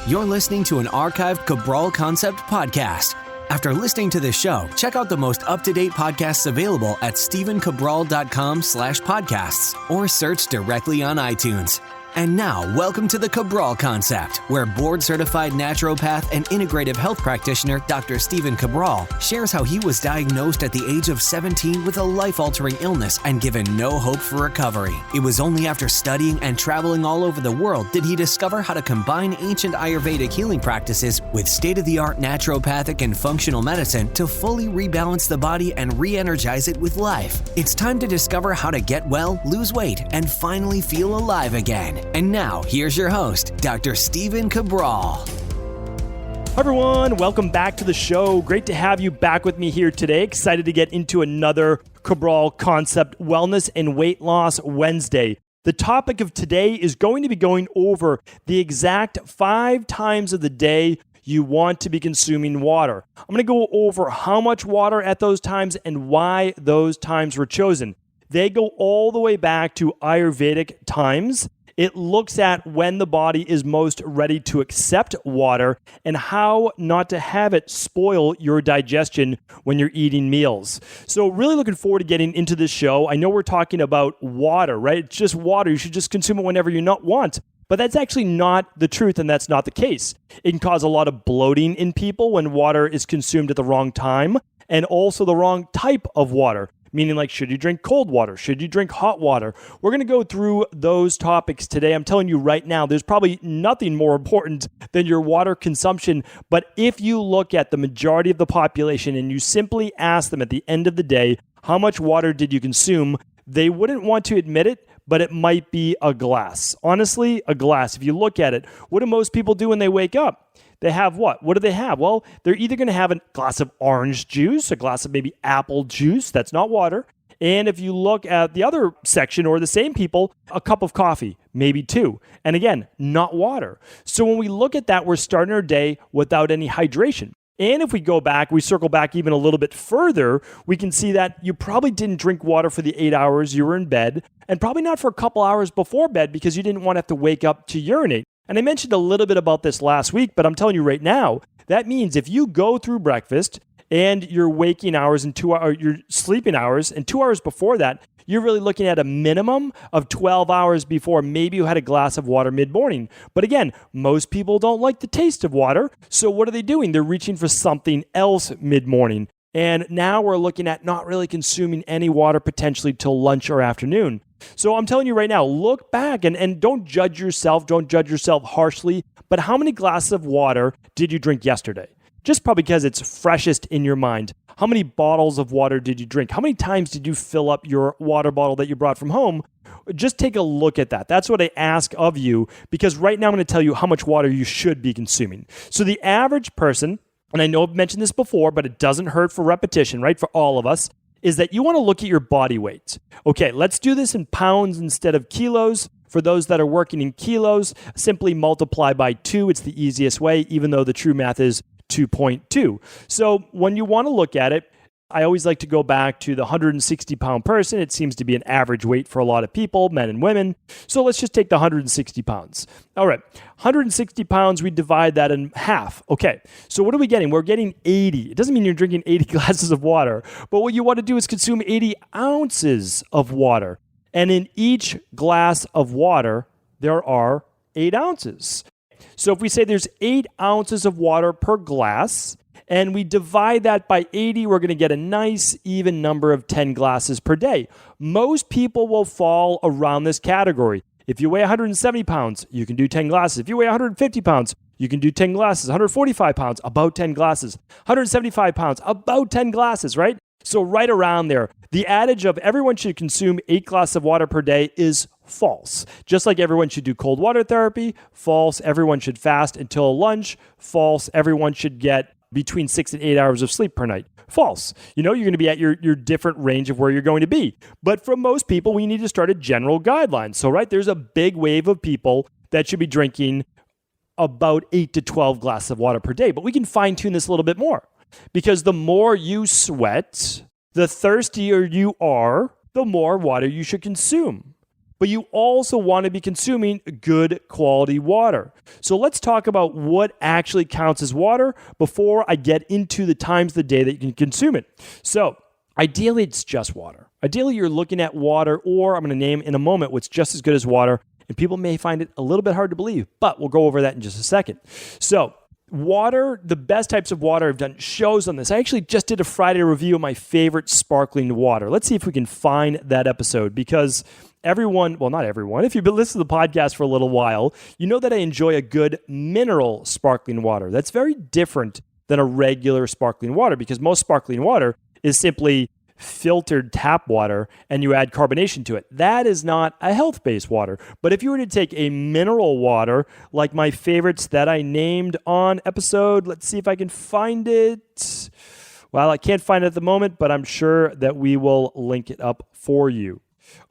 You're listening to an archived Cabral Concept podcast. After listening to this show, check out the most up-to-date podcasts available at stephencabral.com/podcasts or search directly on iTunes. And now, welcome to the Cabral Concept, where board-certified naturopath and integrative health practitioner Dr. Stephen Cabral shares how he was diagnosed at the age of 17 with a life-altering illness and given no hope for recovery. It was only after studying and traveling all over the world did he discover how to combine ancient Ayurvedic healing practices with state-of-the-art naturopathic and functional medicine to fully rebalance the body and re-energize it with life. It's time to discover how to get well, lose weight, and finally feel alive again. And now, here's your host, Dr. Stephen Cabral. Hi everyone, welcome back to the show. Great to have you back with me here today. Excited to get into another Cabral Concept Wellness and Weight Loss Wednesday. The topic of today is going to be going over the exact 5 times of the day you want to be consuming water. I'm going to go over how much water at those times and why those times were chosen. They go all the way back to Ayurvedic times. It looks at when the body is most ready to accept water and how not to have it spoil your digestion when you're eating meals. So really looking forward to getting into this show. I know we're talking about water, right? It's just water. You should just consume it whenever you want. But that's actually not the truth, and that's not the case. It can cause a lot of bloating in people when water is consumed at the wrong time, and also the wrong type of water. Meaning, like, should you drink cold water? Should you drink hot water? We're going to go through those topics today. I'm telling you right now, there's probably nothing more important than your water consumption. But if you look at the majority of the population and you simply ask them at the end of the day, how much water did you consume? They wouldn't want to admit it, but it might be a glass. Honestly, a glass. If you look at it, what do most people do when they wake up? They have what? What do they have? Well, they're either going to have a glass of orange juice, a glass of maybe apple juice. That's not water. And if you look at the other section or the same people, a cup of coffee, maybe 2. And again, not water. So when we look at that, we're starting our day without any hydration. And if we go back, we circle back even a little bit further, we can see that you probably didn't drink water for the 8 hours you were in bed, and probably not for a couple hours before bed because you didn't want to have to wake up to urinate. And I mentioned a little bit about this last week, but I'm telling you right now, that means if you go through breakfast and your waking hours and your sleeping hours and 2 hours before that, you're really looking at a minimum of 12 hours before maybe you had a glass of water mid-morning. But again, most people don't like the taste of water. So what are they doing? They're reaching for something else mid-morning. And now we're looking at not really consuming any water potentially till lunch or afternoon. So I'm telling you right now, look back and don't judge yourself. Don't judge yourself harshly. But how many glasses of water did you drink yesterday? Just probably because it's freshest in your mind. How many bottles of water did you drink? How many times did you fill up your water bottle that you brought from home? Just take a look at that. That's what I ask of you, because right now I'm going to tell you how much water you should be consuming. So the average person, and I know I've mentioned this before, but it doesn't hurt for repetition, right? For all of us, is that you want to look at your body weight. Okay, let's do this in pounds instead of kilos. For those that are working in kilos, simply multiply by 2. It's the easiest way, even though the true math is 2.2. So when you want to look at it, I always like to go back to the 160-pound person. It seems to be an average weight for a lot of people, men and women. So let's just take the 160 pounds. All right, 160 pounds, we divide that in half. Okay, so what are we getting? We're getting 80. It doesn't mean you're drinking 80 glasses of water, but what you want to do is consume 80 ounces of water. And in each glass of water, there are 8 ounces. So if we say there's 8 ounces of water per glass, and we divide that by 80, we're going to get a nice even number of 10 glasses per day. Most people will fall around this category. If you weigh 170 pounds, you can do 10 glasses. If you weigh 150 pounds, you can do 10 glasses. 145 pounds, about 10 glasses. 175 pounds, about 10 glasses, right? So right around there. The adage of everyone should consume 8 glasses of water per day is false. Just like everyone should do cold water therapy, false. Everyone should fast until lunch, false. Everyone should get between 6 and 8 hours of sleep per night. False. You know, you're going to be at your different range of where you're going to be. But for most people, we need to start a general guideline. So, right, there's a big wave of people that should be drinking about 8 to 12 glasses of water per day. But we can fine tune this a little bit more, because the more you sweat, the thirstier you are, the more water you should consume. but you also want to be consuming good quality water. So let's talk about what actually counts as water before I get into the times of the day that you can consume it. So ideally, it's just water. Ideally, you're looking at water, or I'm going to name in a moment what's just as good as water, and people may find it a little bit hard to believe, but we'll go over that in just a second. So water, the best types of water, I've done shows on this. I actually just did a Friday review of my favorite sparkling water. Let's see if we can find that episode, because everyone, well, not everyone, if you've been listening to the podcast for a little while, you know that I enjoy a good mineral sparkling water. That's very different than a regular sparkling water, because most sparkling water is simply filtered tap water and you add carbonation to it. That is not a health-based water. But if you were to take a mineral water, like my favorites that I named on episode, let's see if I can find it. Well, I can't find it at the moment, but I'm sure that we will link it up for you.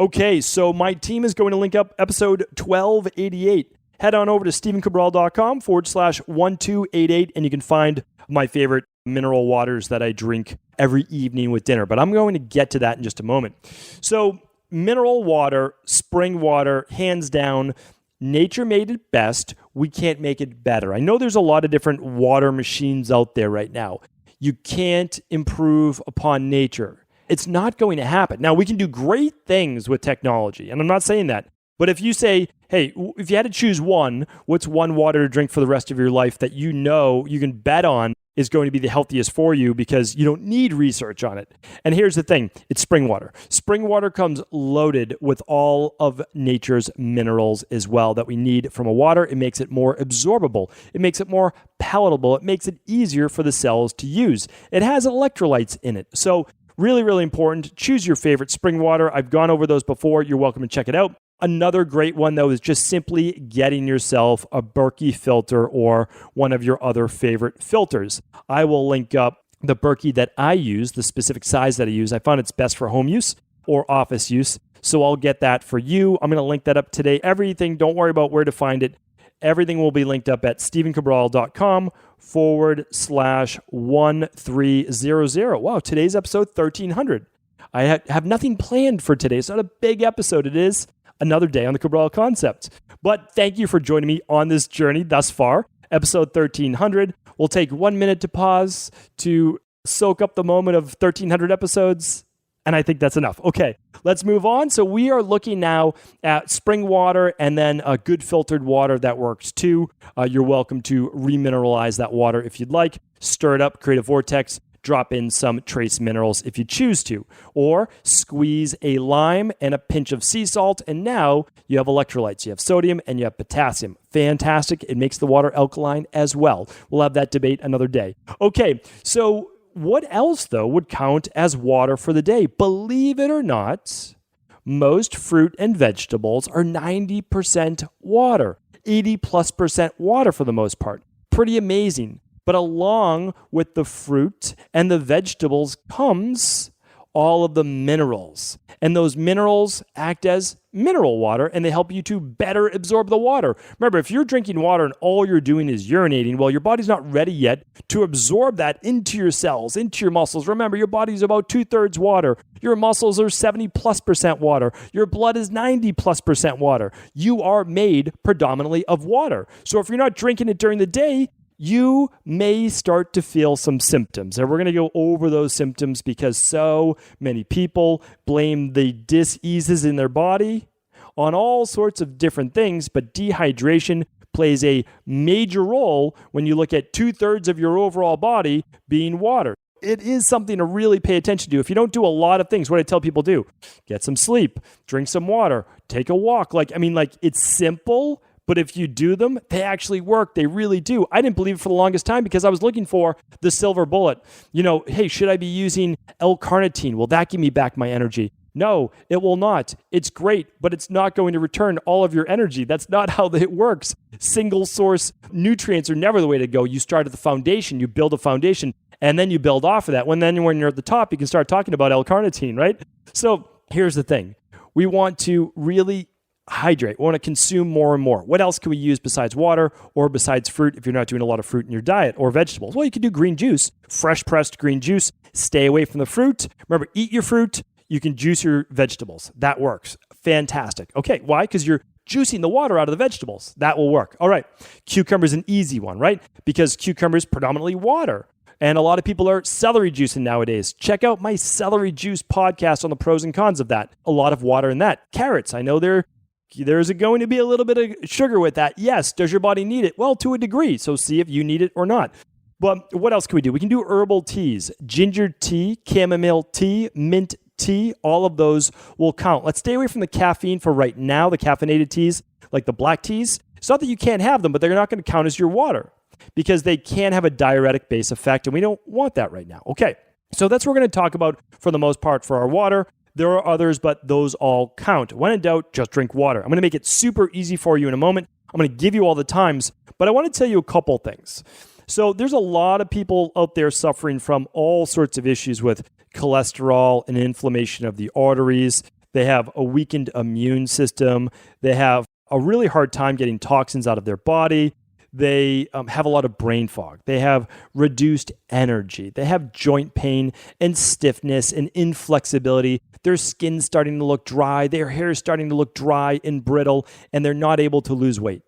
Okay, so my team is going to link up episode 1288. Head on over to stephencabral.com/1288 and you can find my favorite mineral waters that I drink every evening with dinner. But I'm going to get to that in just a moment. So mineral water, spring water, hands down, nature made it best. We can't make it better. I know there's a lot of different water machines out there right now. You can't improve upon nature. It's not going to happen. Now, we can do great things with technology, and I'm not saying that. But if you say, hey, if you had to choose one, what's one water to drink for the rest of your life that you know you can bet on is going to be the healthiest for you because you don't need research on it? And here's the thing, it's spring water. Spring water comes loaded with all of nature's minerals as well that we need from a water. It makes it more absorbable. It makes it more palatable. It makes it easier for the cells to use. It has electrolytes in it. So really, really important. Choose your favorite spring water. I've gone over those before. You're welcome to check it out. Another great one, though, is just simply getting yourself a Berkey filter or one of your other favorite filters. I will link up the Berkey that I use, the specific size that I use. I found it's best for home use or office use, so I'll get that for you. I'm going to link that up today. Everything, don't worry about where to find it. Everything will be linked up at stephencabral.com/1300. Wow, today's episode 1300. I have nothing planned for today. It's not a big episode. It is another day on the Cabral Concept. But thank you for joining me on this journey thus far. Episode 1300. We'll take 1 minute to pause to soak up the moment of 1300 episodes. And I think that's enough. Okay, let's move on. So we are looking now at spring water and then a good filtered water that works too. You're welcome to remineralize that water if you'd like. Stir it up, create a vortex. Drop in some trace minerals if you choose to, or squeeze a lime and a pinch of sea salt, and now you have electrolytes. You have sodium and you have potassium. Fantastic. It makes the water alkaline as well. We'll have that debate another day. Okay, so what else, though, would count as water for the day? Believe it or not, most fruit and vegetables are 90% water, 80+% water for the most part. Pretty amazing. But along with the fruit and the vegetables comes all of the minerals. And those minerals act as mineral water, and they help you to better absorb the water. Remember, if you're drinking water and all you're doing is urinating, well, your body's not ready yet to absorb that into your cells, into your muscles. Remember, your body's about 2/3 water. Your muscles are 70+% water. Your blood is 90+% water. You are made predominantly of water. So if you're not drinking it during the day, you may start to feel some symptoms. And we're going to go over those symptoms because so many people blame the diseases in their body on all sorts of different things, but dehydration plays a major role when you look at 2/3 of your overall body being water. It is something to really pay attention to. If you don't do a lot of things, what I tell people do, get some sleep, drink some water, take a walk. It's simple, but if you do them, they actually work. They really do. I didn't believe it for the longest time because I was looking for the silver bullet. Hey, should I be using L-carnitine? Will that give me back my energy? No, it will not. It's great, but it's not going to return all of your energy. That's not how it works. Single source nutrients are never the way to go. You start at the foundation, you build a foundation, and then you build off of that. When you're at the top, you can start talking about L-carnitine, right? So here's the thing. We want to really hydrate. We want to consume more and more. What else can we use besides water or besides fruit if you're not doing a lot of fruit in your diet, or vegetables? Well, you could do green juice, fresh pressed green juice. Stay away from the fruit. Remember, eat your fruit. You can juice your vegetables. That works. Fantastic. Okay, why? Because you're juicing the water out of the vegetables. That will work. All right. Cucumber is an easy one, right? Because cucumber is predominantly water. And a lot of people are celery juicing nowadays. Check out my celery juice podcast on the pros and cons of that. A lot of water in that. Carrots, I know there's going to be a little bit of sugar with that. Yes. Does your body need it? Well, to a degree. So see if you need it or not. But what else can we do? We can do herbal teas, ginger tea, chamomile tea, mint tea. All of those will count. Let's stay away from the caffeine for right now, the caffeinated teas, like the black teas. It's not that you can't have them, but they're not going to count as your water because they can have a diuretic base effect, and we don't want that right now. Okay, so that's what we're going to talk about for the most part for our water. There are others, but those all count. When in doubt, just drink water. I'm going to make it super easy for you in a moment. I'm going to give you all the times, but I want to tell you a couple things. So there's a lot of people out there suffering from all sorts of issues with cholesterol and inflammation of the arteries. They have a weakened immune system. They have a really hard time getting toxins out of their body. They have a lot of brain fog. They have reduced energy. They have joint pain and stiffness and inflexibility. Their skin's starting to look dry. Their hair is starting to look dry and brittle, and they're not able to lose weight.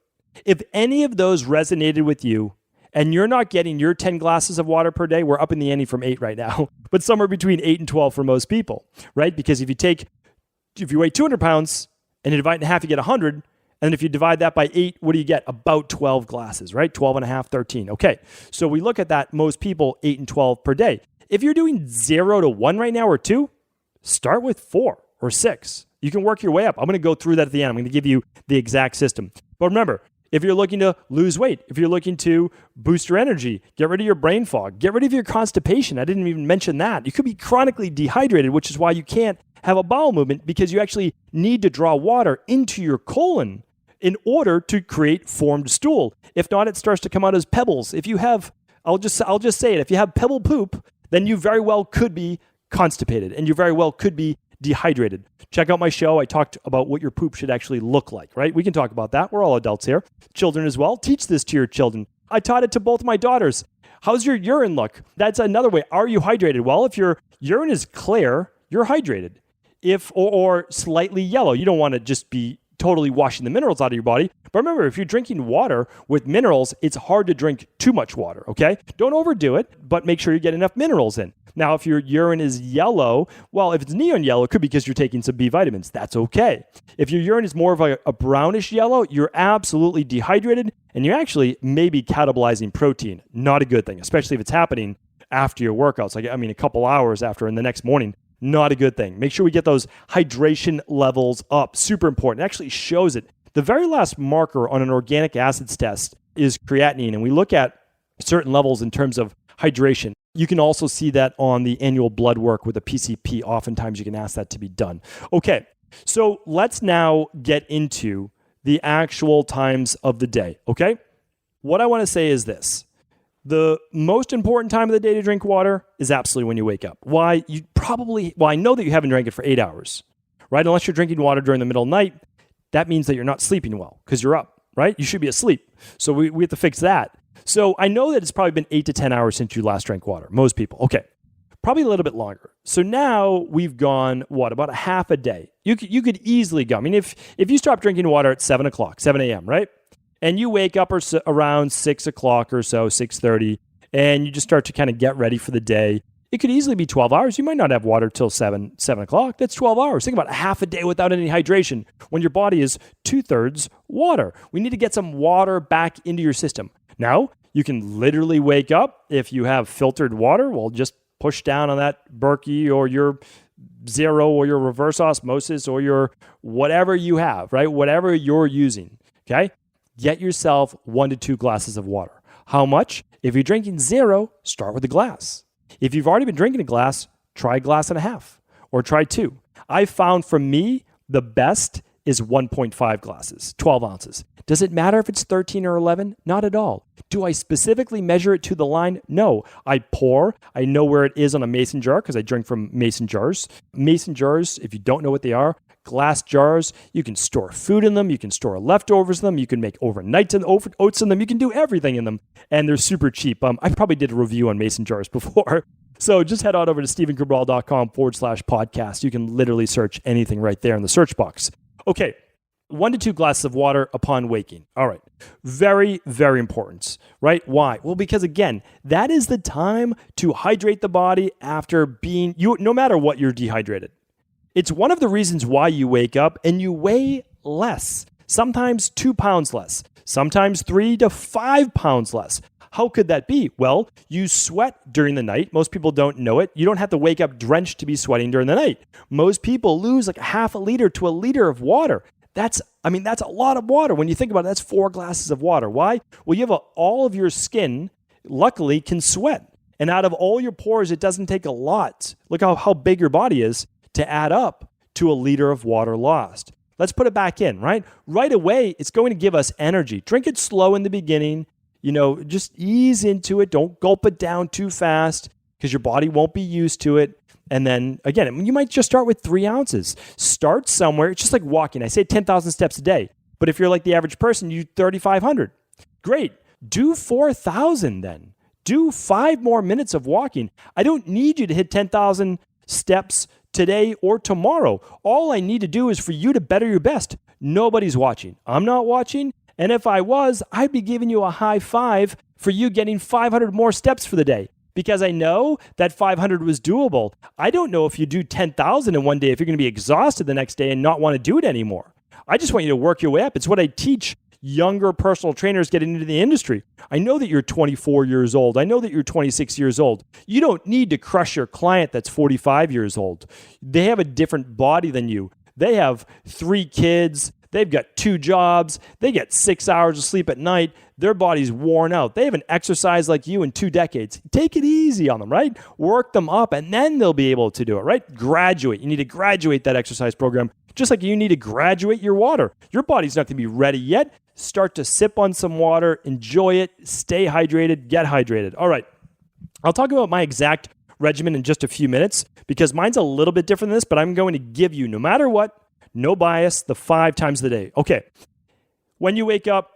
If any of those resonated with you, and you're not getting your 10 glasses of water per day, we're up in the ante from 8 right now, but somewhere between 8 and 12 for most people, right? Because if you weigh 200 pounds and you divide it in half, you get 100. And if you divide that by 8, what do you get? About 12 glasses, right? 12 and a half, 13. Okay, so we look at that, most people 8 and 12 per day. If you're doing 0 to 1 right now or 2, start with 4 or 6. You can work your way up. I'm going to go through that at the end. I'm going to give you the exact system. But remember, if you're looking to lose weight, if you're looking to boost your energy, get rid of your brain fog, get rid of your constipation. I didn't even mention that. You could be chronically dehydrated, which is why you can't have a bowel movement because you actually need to draw water into your colon in order to create formed stool. If not, it starts to come out as pebbles. If you have, I'll just say it, if you have pebble poop, then you very well could be constipated and you very well could be dehydrated. Check out my show. I talked about what your poop should actually look like, right? We can talk about that. We're all adults here. Children as well. Teach this to your children. I taught it to both my daughters. How's your urine look? That's another way. Are you hydrated? Well, if your urine is clear, you're hydrated. Or slightly yellow, you don't want to just be totally washing the minerals out of your body. But remember, if you're drinking water with minerals, it's hard to drink too much water, okay? Don't overdo it, but make sure you get enough minerals in. Now, if your urine is yellow, well, if it's neon yellow, it could be because you're taking some B vitamins. That's okay. If your urine is more of a brownish yellow, you're absolutely dehydrated, and you're actually maybe catabolizing protein. Not a good thing, especially if it's happening after your workouts. A couple hours after and the next morning. Not a good thing. Make sure we get those hydration levels up. Super important. It actually shows it. The very last marker on an organic acids test is creatinine, and we look at certain levels in terms of hydration. You can also see that on the annual blood work with a PCP. Oftentimes you can ask that to be done. Okay, so let's now get into the actual times of the day, okay? What I want to say is this. The most important time of the day to drink water is absolutely when you wake up. Why? I know that you haven't drank it for 8 hours, right? Unless you're drinking water during the middle of the night, that means that you're not sleeping well because you're up, right? You should be asleep. So we have to fix that. So I know that it's probably been 8 to 10 hours since you last drank water. Most people. Okay. Probably a little bit longer. So now we've gone, about a half a day. You could easily go. I mean, if you stop drinking water at 7 a.m., right? And you wake up around 6 o'clock or so, 6:30, and you just start to kind of get ready for the day. It could easily be 12 hours. You might not have water till 7 o'clock. That's 12 hours. Think about a half a day without any hydration when your body is 2/3 water. We need to get some water back into your system. Now, you can literally wake up. If you have filtered water, well, just push down on that Berkey or your Zero or your reverse osmosis or your whatever you have, right? Whatever you're using, okay? Get yourself 1 to 2 glasses of water. How much? If you're drinking 0, start with a glass. If you've already been drinking a glass, try a glass and a half or try 2. I found for me, the best is 1.5 glasses, 12 ounces. Does it matter if it's 13 or 11? Not at all. Do I specifically measure it to the line? No. I pour. I know where it is on a mason jar because I drink from mason jars. Mason jars, if you don't know what they are, glass jars. You can store food in them. You can store leftovers in them. You can make overnight oats in them. You can do everything in them. And they're super cheap. I probably did a review on mason jars before. So just head on over to stephencabral.com/podcast. You can literally search anything right there in the search box. Okay, 1 to 2 glasses of water upon waking. All right, very, very important, right? Why? Well, because again, that is the time to hydrate the body after being, no matter what, you're dehydrated. It's one of the reasons why you wake up and you weigh less, sometimes 2 pounds less, sometimes 3 to 5 pounds less. How could that be? Well, you sweat during the night. Most people don't know it. You don't have to wake up drenched to be sweating during the night. Most people lose like half a liter to a liter of water. That's a lot of water. When you think about it, that's 4 glasses of water. Why? Well, all of your skin, luckily, can sweat. And out of all your pores, it doesn't take a lot. Look how big your body is to add up to a liter of water lost. Let's put it back in, right? Right away, it's going to give us energy. Drink it slow in the beginning. Just ease into it. Don't gulp it down too fast because your body won't be used to it. And then again, you might just start with 3 ounces. Start somewhere. It's just like walking. I say 10,000 steps a day. But if you're like the average person, you do 3,500. Great. Do 4,000 then. Do 5 more minutes of walking. I don't need you to hit 10,000 steps today or tomorrow. All I need to do is for you to better your best. Nobody's watching. I'm not watching. And if I was, I'd be giving you a high five for you getting 500 more steps for the day because I know that 500 was doable. I don't know if you do 10,000 in one day, if you're going to be exhausted the next day and not want to do it anymore. I just want you to work your way up. It's what I teach younger personal trainers getting into the industry. I know that you're 24 years old. I know that you're 26 years old. You don't need to crush your client that's 45 years old. They have a different body than you. They have 3 kids. They've got 2 jobs. They get 6 hours of sleep at night. Their body's worn out. They haven't exercised like you in 2 decades. Take it easy on them, right? Work them up, and then they'll be able to do it, right? Graduate. You need to graduate that exercise program, just like you need to graduate your water. Your body's not going to be ready yet. Start to sip on some water, enjoy it, stay hydrated, get hydrated. All right. I'll talk about my exact regimen in just a few minutes because mine's a little bit different than this, but I'm going to give you, no matter what, no bias, the 5 times a day. Okay. When you wake up,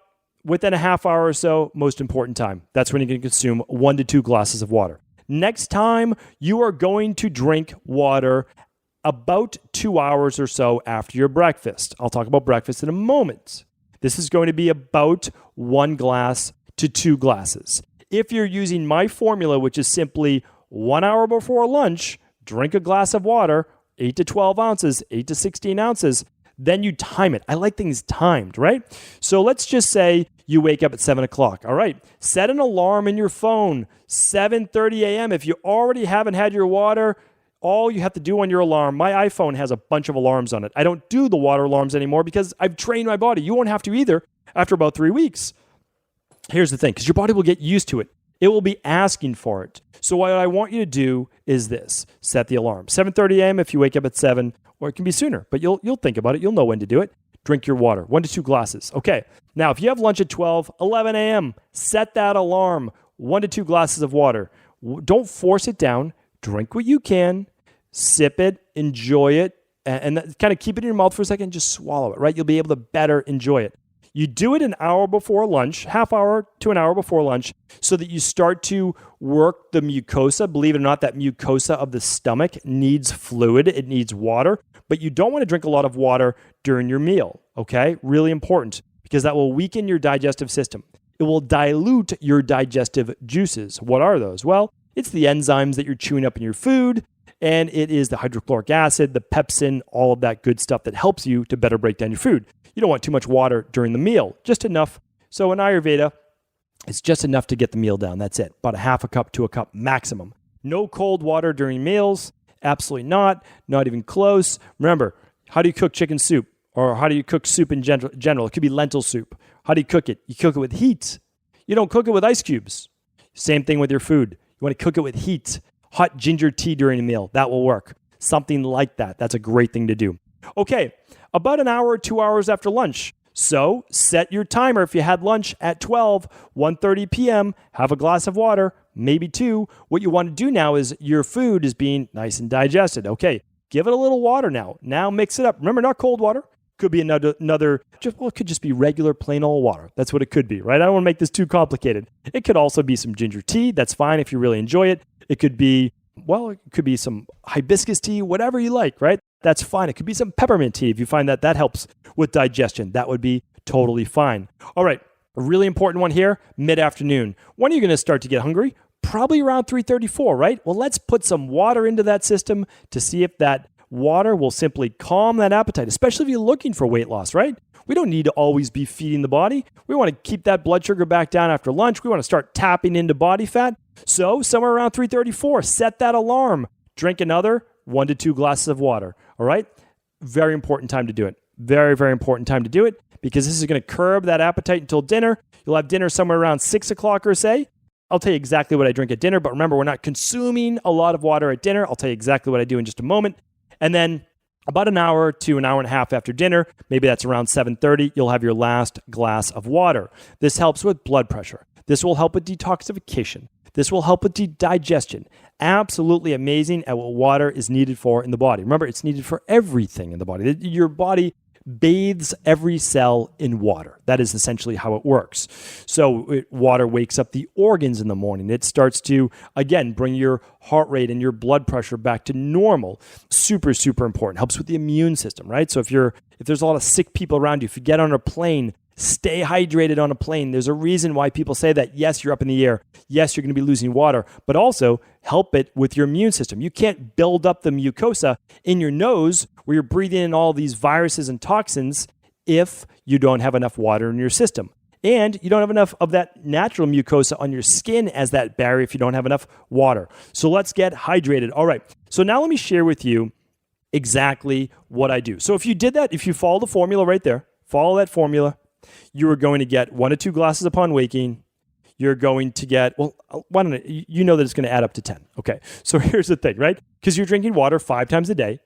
within a half hour or so, most important time. That's when you're going to consume 1 to 2 glasses of water. Next time, you are going to drink water about 2 hours or so after your breakfast. I'll talk about breakfast in a moment. This is going to be about 1 glass to 2 glasses. If you're using my formula, which is simply 1 hour before lunch, drink a glass of water, 8 to 12 ounces, 8 to 16 ounces, then you time it. I like things timed, right? So let's just say you wake up at 7 o'clock. All right, set an alarm in your phone, 7:30 a.m. If you already haven't had your water, all you have to do on your alarm, my iPhone has a bunch of alarms on it. I don't do the water alarms anymore because I've trained my body. You won't have to either after about 3 weeks. Here's the thing, because your body will get used to it. It will be asking for it. So what I want you to do is this. Set the alarm. 7:30 a.m. if you wake up at 7, or it can be sooner, but you'll think about it. You'll know when to do it. Drink your water, 1 to 2 glasses. Okay. Now, if you have lunch at 12, 11 a.m., set that alarm, 1 to 2 glasses of water. Don't force it down. Drink what you can. Sip it. Enjoy it. And kind of keep it in your mouth for a second. Just swallow it, right? You'll be able to better enjoy it. You do it an hour before lunch, half hour to an hour before lunch, so that you start to work the mucosa. Believe it or not, that mucosa of the stomach needs fluid. It needs water, but you don't want to drink a lot of water during your meal, okay? Really important, because that will weaken your digestive system. It will dilute your digestive juices. What are those? Well, it's the enzymes that you're chewing up in your food, and it is the hydrochloric acid, the pepsin, all of that good stuff that helps you to better break down your food. You don't want too much water during the meal, just enough. So in Ayurveda, it's just enough to get the meal down. That's it. About a half a cup to a cup maximum. No cold water during meals. Absolutely not. Not even close. Remember, how do you cook chicken soup? Or how do you cook soup in general? It could be lentil soup. How do you cook it? You cook it with heat. You don't cook it with ice cubes. Same thing with your food. You want to cook it with heat. Hot ginger tea during a meal. That will work. Something like that. That's a great thing to do. Okay, about an hour or 2 hours after lunch. So set your timer. If you had lunch at 12, 1:30 p.m., have a glass of water, maybe 2. What you want to do now is your food is being nice and digested. Okay, give it a little water now. Now mix it up. Remember, not cold water. Could be another it could just be regular plain old water. That's what it could be, right? I don't want to make this too complicated. It could also be some ginger tea. That's fine if you really enjoy it. It could be well, it could be some hibiscus tea, whatever you like, right? That's fine. It could be some peppermint tea if you find that helps with digestion. That would be totally fine. All right, a really important one here, mid-afternoon. When are you going to start to get hungry? Probably around 3:34, right? Well, let's put some water into that system to see if that water will simply calm that appetite, especially if you're looking for weight loss, right? We don't need to always be feeding the body. We want to keep that blood sugar back down after lunch. We want to start tapping into body fat. So somewhere around 3:34, set that alarm. Drink another 1 to 2 glasses of water, all right? Very important time to do it. Very, very important time to do it because this is going to curb that appetite until dinner. You'll have dinner somewhere around 6 o'clock or say. I'll tell you exactly what I drink at dinner, but remember, we're not consuming a lot of water at dinner. I'll tell you exactly what I do in just a moment. And then about an hour to an hour and a half after dinner, maybe that's around 7:30, you'll have your last glass of water. This helps with blood pressure. This will help with detoxification. This will help with digestion. Absolutely amazing at what water is needed for in the body. Remember, it's needed for everything in the body. Your body bathes every cell in water. That is essentially how it works. So water wakes up the organs in the morning. It starts to, again, bring your heart rate and your blood pressure back to normal. Super, super important. Helps with the immune system, right? So if there's a lot of sick people around you, if you get on a plane, stay hydrated on a plane. There's a reason why people say that. Yes, you're up in the air. Yes, you're going to be losing water, but also help it with your immune system. You can't build up the mucosa in your nose where you're breathing in all these viruses and toxins if you don't have enough water in your system. And you don't have enough of that natural mucosa on your skin as that barrier if you don't have enough water. So let's get hydrated. All right. So now let me share with you exactly what I do. So if you did that, if you follow the formula right there, follow that formula, you are going to get 1 to 2 glasses upon waking. You're going to get, why don't you know that it's going to add up to 10. Okay, so here's the thing, right? Because you're drinking water 5 times a day,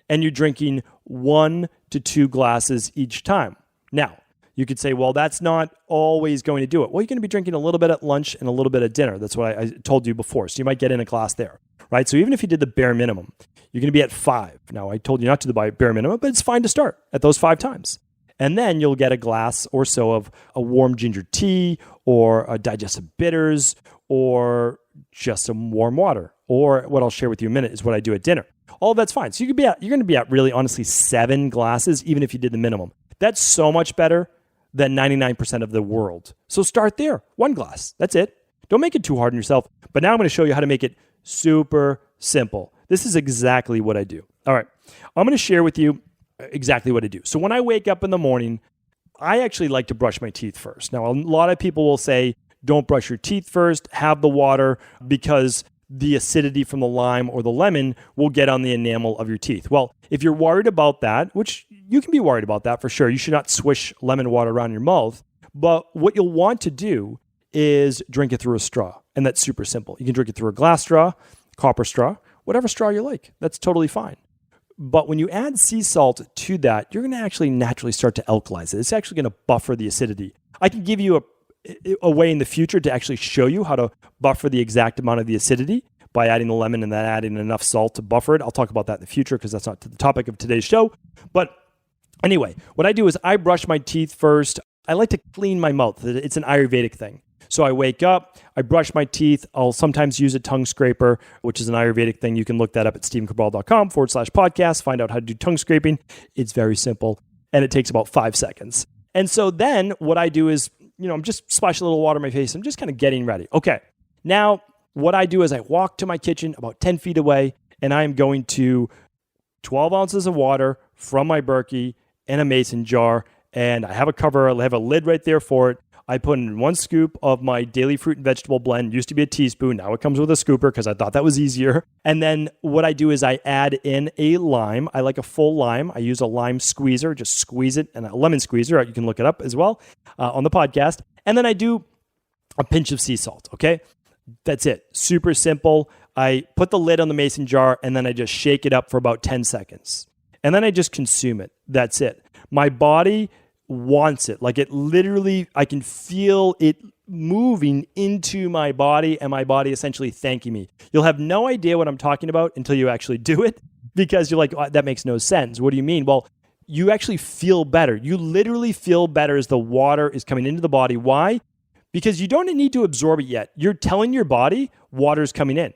and you're drinking 1 to 2 glasses each time. Now, you could say, well, that's not always going to do it. Well, you're going to be drinking a little bit at lunch and a little bit at dinner. That's what I told you before. So you might get in a glass there, right? So even if you did the bare minimum, you're going to be at 5. Now, I told you not to do the bare minimum, but it's fine to start at those 5 times. And then you'll get a glass or so of a warm ginger tea or a digestive bitters or just some warm water. Or what I'll share with you in a minute is what I do at dinner. All of that's fine. So you're going to be at really honestly 7 glasses, even if you did the minimum. That's so much better than 99% of the world. So start there. 1 glass. That's it. Don't make it too hard on yourself. But now I'm going to show you how to make it super simple. This is exactly what I do. All right. I'm going to share with you exactly what I do. So when I wake up in the morning, I actually like to brush my teeth first. Now, a lot of people will say, don't brush your teeth first, have the water, because the acidity from the lime or the lemon will get on the enamel of your teeth. Well, if you're worried about that, which you can be worried about that for sure, you should not swish lemon water around your mouth. But what you'll want to do is drink it through a straw. And that's super simple. You can drink it through a glass straw, copper straw, whatever straw you like. That's totally fine. But when you add sea salt to that, you're going to actually naturally start to alkalize it. It's actually going to buffer the acidity. I can give you a way in the future to actually show you how to buffer the exact amount of the acidity by adding the lemon and then adding enough salt to buffer it. I'll talk about that in the future because that's not the topic of today's show. But anyway, what I do is I brush my teeth first. I like to clean my mouth. It's an Ayurvedic thing. So I wake up, I brush my teeth. I'll sometimes use a tongue scraper, which is an Ayurvedic thing. You can look that up at stephencabral.com/podcast, find out how to do tongue scraping. It's very simple, and it takes about 5 seconds. And so then what I do is, I'm just splash a little water on my face. I'm just kind of getting ready. Okay, now what I do is I walk to my kitchen about 10 feet away, and I am going to 12 ounces of water from my Berkey in a mason jar, and I have a cover. I have a lid right there for it. I put in 1 scoop of my daily fruit and vegetable blend. Used to be a teaspoon. Now it comes with a scooper because I thought that was easier. And then what I do is I add in a lime. I like a full lime. I use a lime squeezer. Just squeeze it, and a lemon squeezer. You can look it up as well on the podcast. And then I do a pinch of sea salt, okay? That's it. Super simple. I put the lid on the mason jar, and then I just shake it up for about 10 seconds. And then I just consume it. That's it. My body wants it. Like it literally, I can feel it moving into my body and my body essentially thanking me. You'll have no idea what I'm talking about until you actually do it because you're like, oh, that makes no sense. What do you mean? Well, you actually feel better. You literally feel better as the water is coming into the body. Why? Because you don't need to absorb it yet. You're telling your body water's coming in.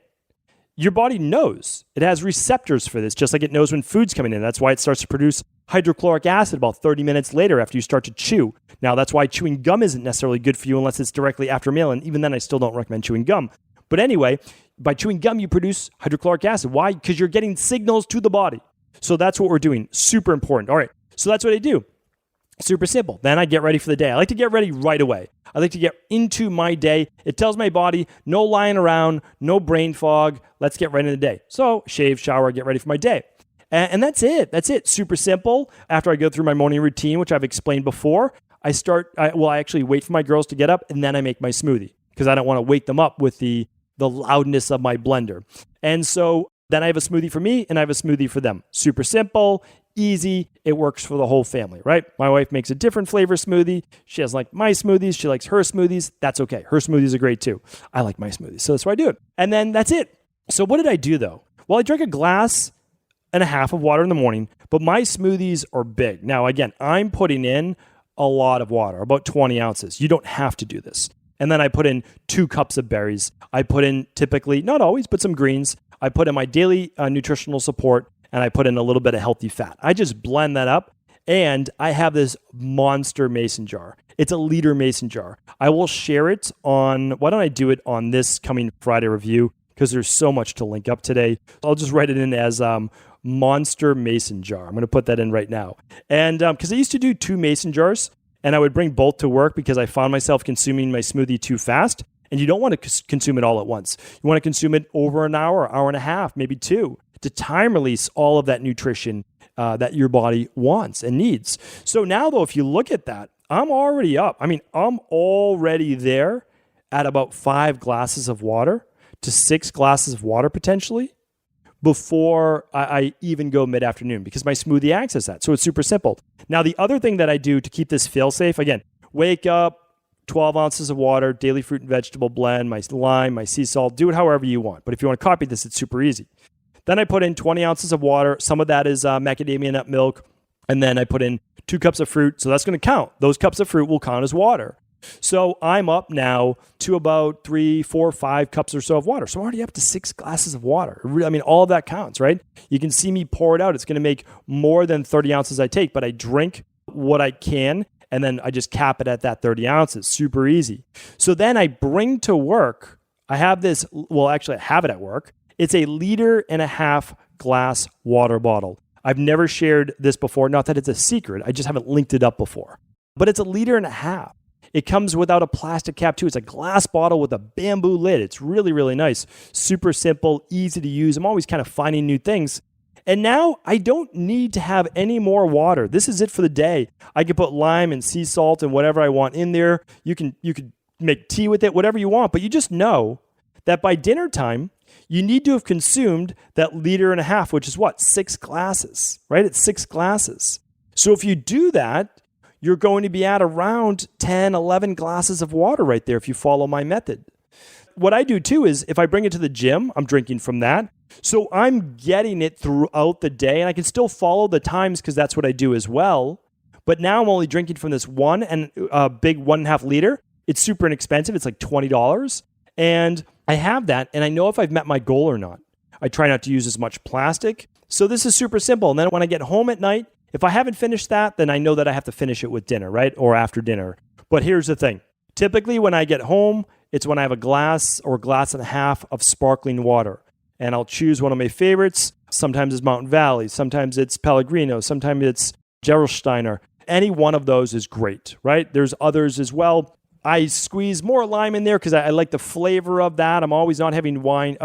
your body knows. It has receptors for this, just like it knows when food's coming in. That's why it starts to produce hydrochloric acid about 30 minutes later after you start to chew. Now, that's why chewing gum isn't necessarily good for you unless it's directly after a meal. And even then, I still don't recommend chewing gum. But anyway, by chewing gum, you produce hydrochloric acid. Why? Because you're getting signals to the body. So that's what we're doing. Super important. All right. So that's what I do. Super simple. Then I get ready for the day. I like to get ready right away. I like to get into my day. It tells my body, no lying around, no brain fog. Let's get right into the day. So shave, shower, get ready for my day. And that's it. That's it. Super simple. After I go through my morning routine, which I've explained before, I actually wait for my girls to get up and then I make my smoothie because I don't want to wake them up with the loudness of my blender. And so then I have a smoothie for me and I have a smoothie for them. Super simple, easy. It works for the whole family, right? My wife makes a different flavor smoothie. She doesn't like my smoothies. She likes her smoothies. That's okay. Her smoothies are great too. I like my smoothies. So that's why I do it. And then that's it. So what did I do though? Well, I drank a glass and a half of water in the morning, but my smoothies are big. Now, again, I'm putting in a lot of water, about 20 ounces. You don't have to do this. And then I put in 2 cups of berries. I put in typically, not always, but some greens. I put in my daily nutritional support, and I put in a little bit of healthy fat. I just blend that up, and I have this monster mason jar. It's a liter mason jar. I will share it on, why don't I do it on this coming Friday review? Because there's so much to link up today. I'll just write it in as monster mason jar. I'm going to put that in right now. And because I used to do 2 mason jars, and I would bring both to work because I found myself consuming my smoothie too fast. And you don't want to consume it all at once. You want to consume it over an hour, hour and a half, maybe 2, to time release all of that nutrition that your body wants and needs. So now, though, if you look at that, I'm already up. I mean, I'm already there at about 5 glasses of water to 6 glasses of water potentially before I even go mid-afternoon because my smoothie acts as that. So it's super simple. Now, the other thing that I do to keep this fail-safe, again, wake up, 12 ounces of water, daily fruit and vegetable blend, my lime, my sea salt, do it however you want. But if you want to copy this, it's super easy. Then I put in 20 ounces of water. Some of that is macadamia nut milk. And then I put in 2 cups of fruit. So that's going to count. Those cups of fruit will count as water. So I'm up now to about 3, 4, 5 cups or so of water. So I'm already up to 6 glasses of water. I mean, all of that counts, right? You can see me pour it out. It's going to make more than 30 ounces I take, but I drink what I can, and then I just cap it at that 30 ounces. Super easy. So then I bring to work, I have this, well, actually I have it at work. It's a 1.5 liter glass water bottle. I've never shared this before. Not that it's a secret. I just haven't linked it up before. But it's a 1.5 liter. It comes without a plastic cap too. It's a glass bottle with a bamboo lid. It's really, really nice. Super simple, easy to use. I'm always kind of finding new things. And now I don't need to have any more water. This is it for the day. I can put lime and sea salt and whatever I want in there. You could make tea with it, whatever you want. But you just know that by dinner time, you need to have consumed that 1.5 liter, which is what? 6 glasses, right? It's 6 glasses. So if you do that, you're going to be at around 10, 11 glasses of water right there if you follow my method. What I do too is if I bring it to the gym, I'm drinking from that. So I'm getting it throughout the day, and I can still follow the times because that's what I do as well. But now I'm only drinking from this one and a big 1.5 liter. It's super inexpensive. It's like $20. And I have that, and I know if I've met my goal or not. I try not to use as much plastic. So this is super simple. And then when I get home at night, if I haven't finished that, then I know that I have to finish it with dinner, right? Or after dinner. But here's the thing. Typically when I get home, it's when I have a glass or 1.5 glasses of sparkling water. And I'll choose one of my favorites. Sometimes it's Mountain Valley. Sometimes it's Pellegrino. Sometimes it's Gerolsteiner. Any one of those is great, right? There's others as well. I squeeze more lime in there because I like the flavor of that. I'm always not having wine.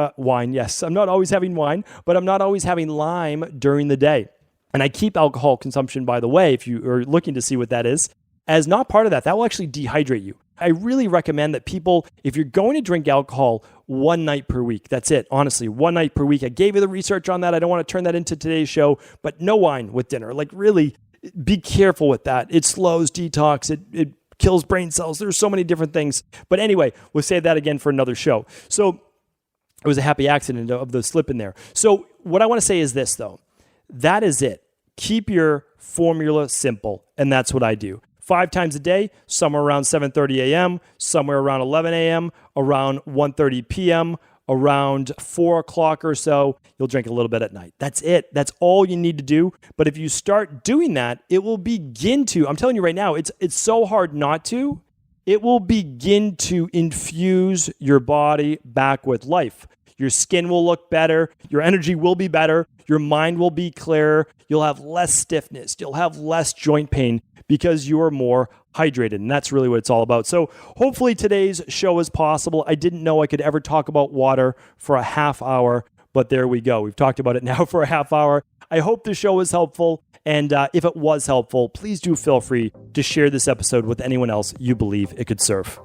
Yes, I'm not always having wine, but I'm not always having lime during the day. And I keep alcohol consumption, by the way, if you are looking to see what that is, as not part of that. That will actually dehydrate you. I really recommend that people, if you're going to drink alcohol, 1 night per week. That's it. Honestly, 1 night per week. I gave you the research on that. I don't want to turn that into today's show, but no wine with dinner. Like really be careful with that. It slows detox. It kills brain cells. There's so many different things. But anyway, we'll save that again for another show. So it was a happy accident of the slip in there. So what I want to say is this though. That is it. Keep your formula simple. And that's what I do. 5 times a day, somewhere around 7:30 a.m., somewhere around 11 a.m., around 1:30 p.m., around 4 o'clock or so. You'll drink a little bit at night. That's it. That's all you need to do. But if you start doing that, it will begin to, I'm telling you right now, it's so hard not to. It will begin to infuse your body back with life. Your skin will look better. Your energy will be better. Your mind will be clearer. You'll have less stiffness. You'll have less joint pain because you are more hydrated. And that's really what it's all about. So hopefully today's show is possible. I didn't know I could ever talk about water for a half hour, but there we go. We've talked about it now for a half hour. I hope the show was helpful. And if it was helpful, please do feel free to share this episode with anyone else you believe it could serve.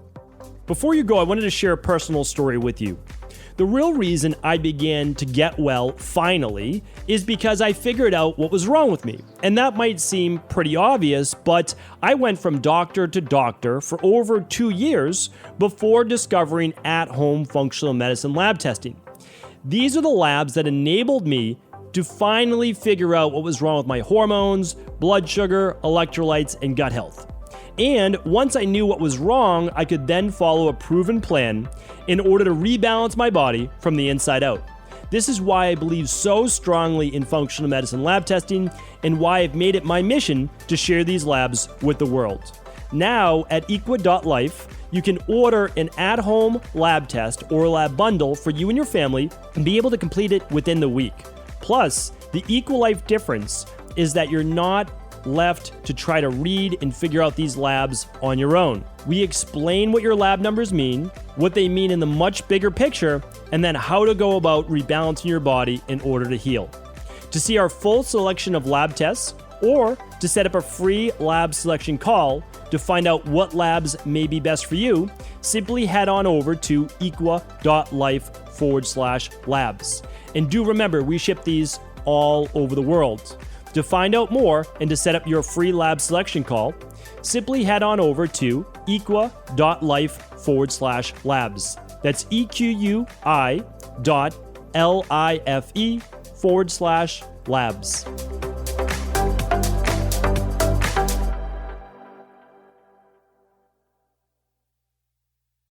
Before you go, I wanted to share a personal story with you. The real reason I began to get well finally is because I figured out what was wrong with me. And that might seem pretty obvious, but I went from doctor to doctor for over 2 years before discovering at-home functional medicine lab testing. These are the labs that enabled me to finally figure out what was wrong with my hormones, blood sugar, electrolytes, and gut health. And once I knew what was wrong, I could then follow a proven plan in order to rebalance my body from the inside out. This is why I believe so strongly in functional medicine lab testing and why I've made it my mission to share these labs with the world. Now at equa.life, you can order an at-home lab test or a lab bundle for you and your family and be able to complete it within the week. Plus, the EquaLife difference is that you're not left to try to read and figure out these labs on your own. We explain what your lab numbers mean, what they mean in the much bigger picture, and then how to go about rebalancing your body in order to heal. To see our full selection of lab tests, or to set up a free lab selection call to find out what labs may be best for you, simply head on over to equa.life/labs. And do remember, we ship these all over the world. To find out more and to set up your free lab selection call, simply head on over to equa.life/labs. That's EQUI.LIFE/labs.